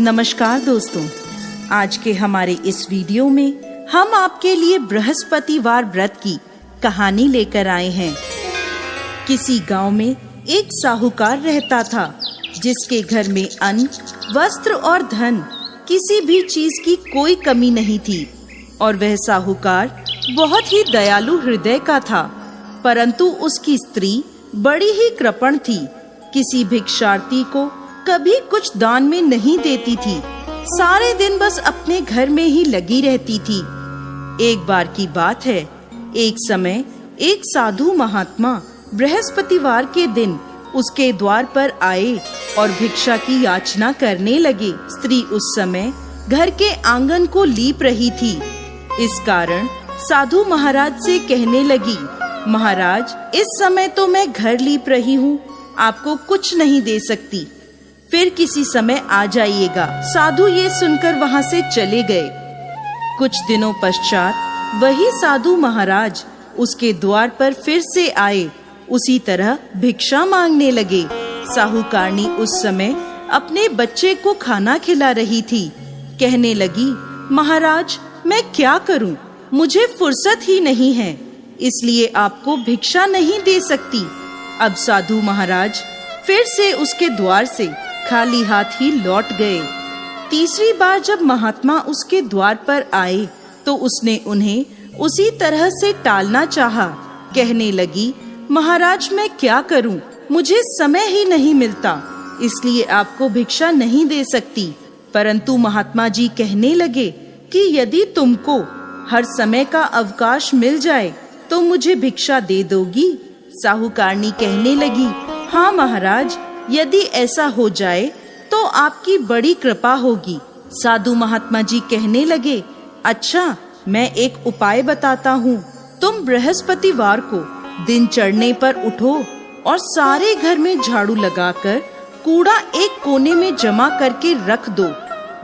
नमस्कार दोस्तों, आज के हमारे इस वीडियो में हम आपके लिए बृहस्पतिवार व्रत की कहानी लेकर आए हैं। किसी गांव में एक साहूकार रहता था जिसके घर में अन्न, वस्त्र और धन किसी भी चीज की कोई कमी नहीं थी और वह साहूकार बहुत ही दयालु हृदय का था। परंतु उसकी स्त्री बड़ी ही कृपण थी, किसी भिक्षार्थी को कभी कुछ दान में नहीं देती थी, सारे दिन बस अपने घर में ही लगी रहती थी। एक बार की बात है, एक समय एक साधु महात्मा बृहस्पतिवार के दिन उसके द्वार पर आए और भिक्षा की याचना करने लगे। स्त्री उस समय घर के आंगन को लीप रही थी। इस कारण साधु महाराज से कहने लगी, महाराज, इस समय तो मैं घर लीप रही हूँ, आपको कुछ नहीं दे सकती, फिर किसी समय आ जाइएगा। साधु ये सुनकर वहाँ से चले गए। कुछ दिनों पश्चात वही साधु महाराज उसके द्वार पर फिर से आए, उसी तरह भिक्षा मांगने लगे। साहूकारनी उस समय अपने बच्चे को खाना खिला रही थी। कहने लगी, महाराज, मैं क्या करूं? मुझे फुर्सत ही नहीं है, इसलिए आपको भिक्षा नहीं दे सकती। अब साधु महाराज फिर से उसके द्वार से खाली हाथ ही लौट गए। तीसरी बार जब महात्मा उसके द्वार पर आए तो उसने उन्हें उसी तरह से टालना चाहा। कहने लगी, महाराज, मैं क्या करूं? मुझे समय ही नहीं मिलता, इसलिए आपको भिक्षा नहीं दे सकती। परंतु महात्मा जी कहने लगे कि यदि तुमको हर समय का अवकाश मिल जाए तो मुझे भिक्षा दे दोगी? साहूकारनी कहने लगी, हाँ महाराज, यदि ऐसा हो जाए तो आपकी बड़ी कृपा होगी। साधु महात्मा जी कहने लगे, अच्छा, मैं एक उपाय बताता हूँ। तुम बृहस्पतिवार को दिन चढ़ने पर उठो और सारे घर में झाड़ू लगाकर कूड़ा एक कोने में जमा करके रख दो।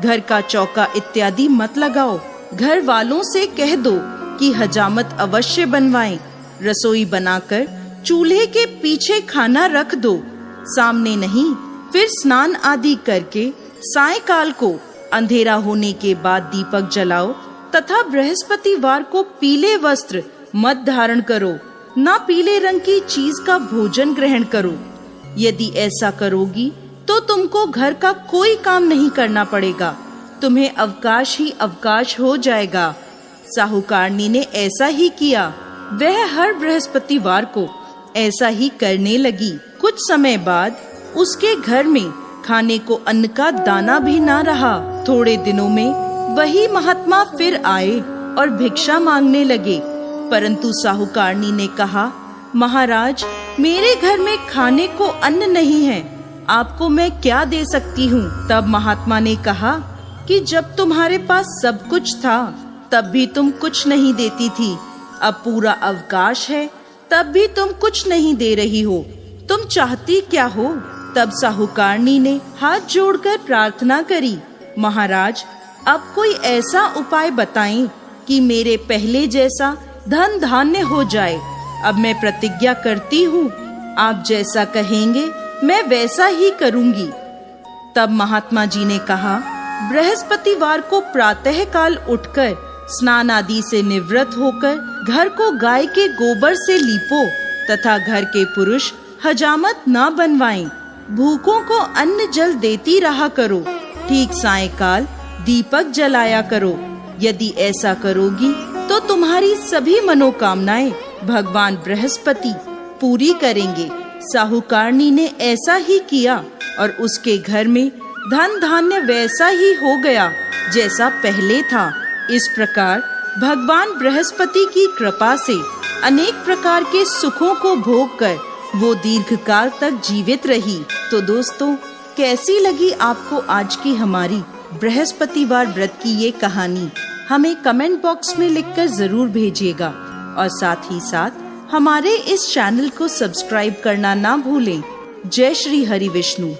घर का चौका इत्यादि मत लगाओ। घर वालों से कह दो कि हजामत अवश्य बनवाएं। रसोई बनाकर चूल्हे के पीछे खाना रख दो, सामने नहीं। फिर स्नान आदि करके सायंकाल को अंधेरा होने के बाद दीपक जलाओ तथा बृहस्पतिवार को पीले वस्त्र मत धारण करो, ना पीले रंग की चीज का भोजन ग्रहण करो। यदि ऐसा करोगी तो तुमको घर का कोई काम नहीं करना पड़ेगा, तुम्हें अवकाश ही अवकाश हो जाएगा। साहूकारनी ने ऐसा ही किया। वह हर बृहस्पतिवार को ऐसा ही करने लगी। कुछ समय बाद उसके घर में खाने को अन्न का दाना भी ना रहा। थोड़े दिनों में वही महात्मा फिर आए और भिक्षा मांगने लगे। परंतु साहूकारनी ने कहा, महाराज, मेरे घर में खाने को अन्न नहीं है, आपको मैं क्या दे सकती हूँ? तब महात्मा ने कहा कि जब तुम्हारे पास सब कुछ था तब भी तुम कुछ नहीं देती थी, अब पूरा अवकाश है तब भी तुम कुछ नहीं दे रही हो, तुम चाहती क्या हो? तब साहूकारनी ने हाथ जोड़कर प्रार्थना करी, महाराज, अब कोई ऐसा उपाय बताएं कि मेरे पहले जैसा धन धान्य हो जाए। अब मैं प्रतिज्ञा करती हूँ, आप जैसा कहेंगे मैं वैसा ही करूँगी। तब महात्मा जी ने कहा, बृहस्पतिवार को प्रातः काल उठकर स्नान आदि से निवृत्त होकर घर को गाय के गोबर से लीपो तथा घर के पुरुष हजामत ना बनवाएं। भूखों को अन्न जल देती रहा करो। ठीक सायंकाल दीपक जलाया करो। यदि ऐसा करोगी तो तुम्हारी सभी मनोकामनाएं भगवान बृहस्पति पूरी करेंगे। साहूकारनी ने ऐसा ही किया और उसके घर में धन धान्य वैसा ही हो गया जैसा पहले था। इस प्रकार भगवान बृहस्पति की कृपा से अनेक प्रकार के सुखों को भोग कर वो दीर्घकाल तक जीवित रही। तो दोस्तों, कैसी लगी आपको आज की हमारी बृहस्पतिवार व्रत की ये कहानी? हमें कमेंट बॉक्स में लिखकर जरूर भेजिएगा और साथ ही साथ हमारे इस चैनल को सब्सक्राइब करना ना भूलें। जय श्री हरि विष्णु।